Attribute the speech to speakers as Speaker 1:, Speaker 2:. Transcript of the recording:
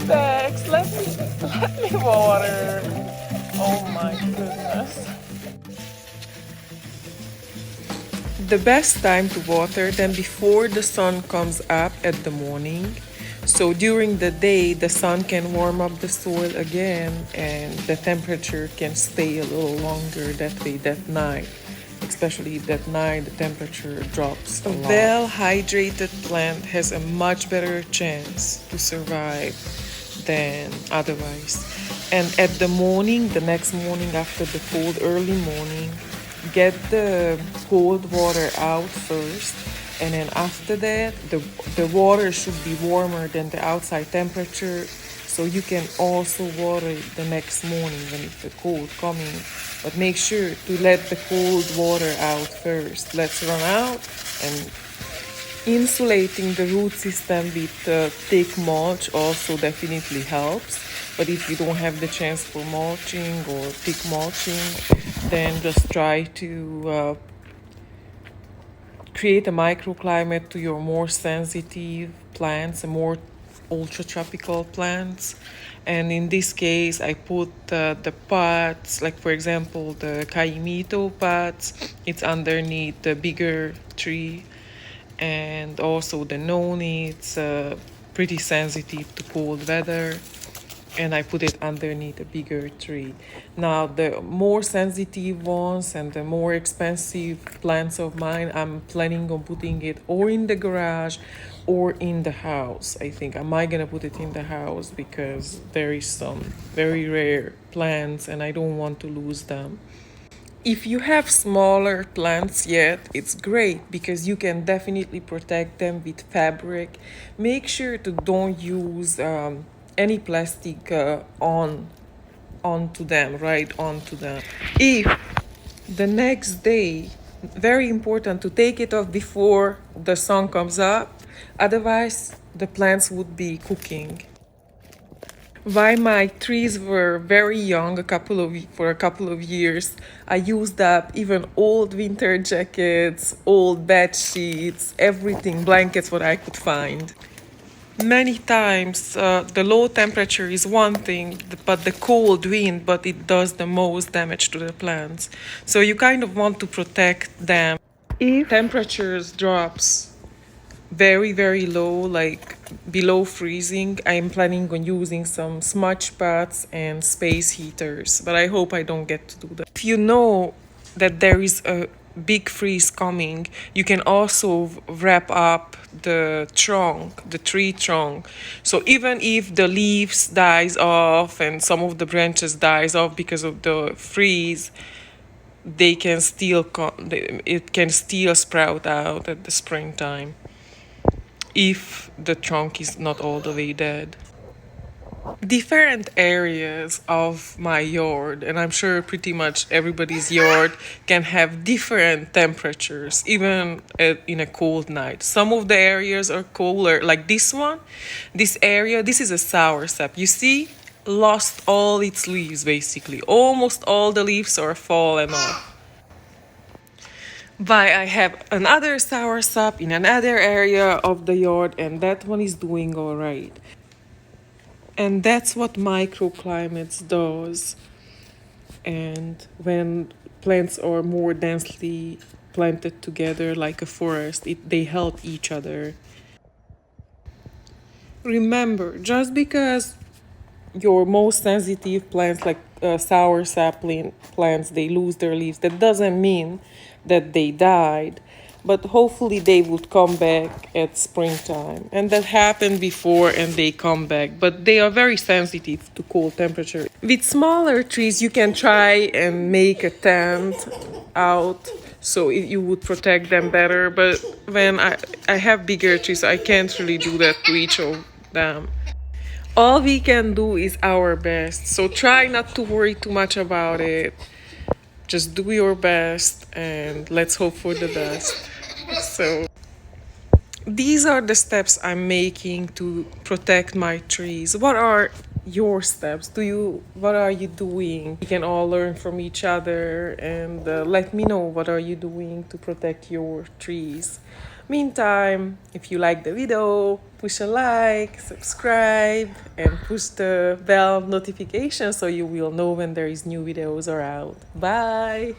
Speaker 1: Dex, let me water. Oh my goodness. The best time to water them before the sun comes up at the morning. So during the day, the sun can warm up the soil again and the temperature can stay a little longer that way that night. Especially that night, the temperature drops a lot. Well hydrated plant has a much better chance to survive than otherwise. And at the morning, the next morning after the cold early morning, get the cold water out first, and then after that the water should be warmer than the outside temperature, so you can also water it the next morning when it's the cold coming, but make sure to let the cold water out first. Let's run out. And insulating the root system with thick mulch also definitely helps. But if you don't have the chance for mulching or thick mulching, then just try to create a microclimate to your more sensitive plants and more ultra-tropical plants. And in this case, I put the pots, like for example, the Caimito pots, it's underneath the bigger tree. And also the noni, it's pretty sensitive to cold weather, and I put it underneath a bigger tree. Now, the more sensitive ones and the more expensive plants of mine, I'm planning on putting it or in the garage or in the house. I think I might gonna put it in the house because there is some very rare plants and I don't want to lose them. If you have smaller plants yet, it's great because you can definitely protect them with fabric. Make sure to don't use any plastic onto them, right onto them. If the next day, very important to take it off before the sun comes up, otherwise the plants would be cooking. While my trees were very young, for a couple of years, I used up even old winter jackets, old bed sheets, everything, blankets, what I could find. Many times, the low temperature is one thing, but the cold wind, but it does the most damage to the plants. So you kind of want to protect them. If temperatures drops very very low, like below freezing, I'm planning on using some smudge pots and space heaters, but I hope I don't get to do that. If you know that there is a big freeze coming, you can also wrap up the trunk, the tree trunk, so even if the leaves dies off and some of the branches dies off because of the freeze, they can still it can still sprout out at the springtime if the trunk is not all the way dead. Different areas of my yard, and I'm sure pretty much everybody's yard, can have different temperatures, even in a cold night. Some of the areas are cooler, like this one. This area, this is a soursop. You see, lost all its leaves basically. Almost all the leaves are fallen off. But I have another soursop in another area of the yard, and that one is doing all right. And that's what microclimates does. And when plants are more densely planted together like a forest, they help each other. Remember, just because your most sensitive plants, like sour sapling plants, they lose their leaves, that doesn't mean that they died, but hopefully they would come back at springtime. And that happened before and they come back, but they are very sensitive to cold temperature. With smaller trees, you can try and make a tent out so you would protect them better, but when I have bigger trees, I can't really do that to each of them. All we can do is our best, so try not to worry too much about it. Just do your best and let's hope for the best. So these are the steps I'm making to protect my trees. What are your steps? What are you doing? We can all learn from each other, and let me know what are you doing to protect your trees. Meantime, if you like the video, push a like, subscribe, and push the bell notification so you will know when there is new videos are out. Bye!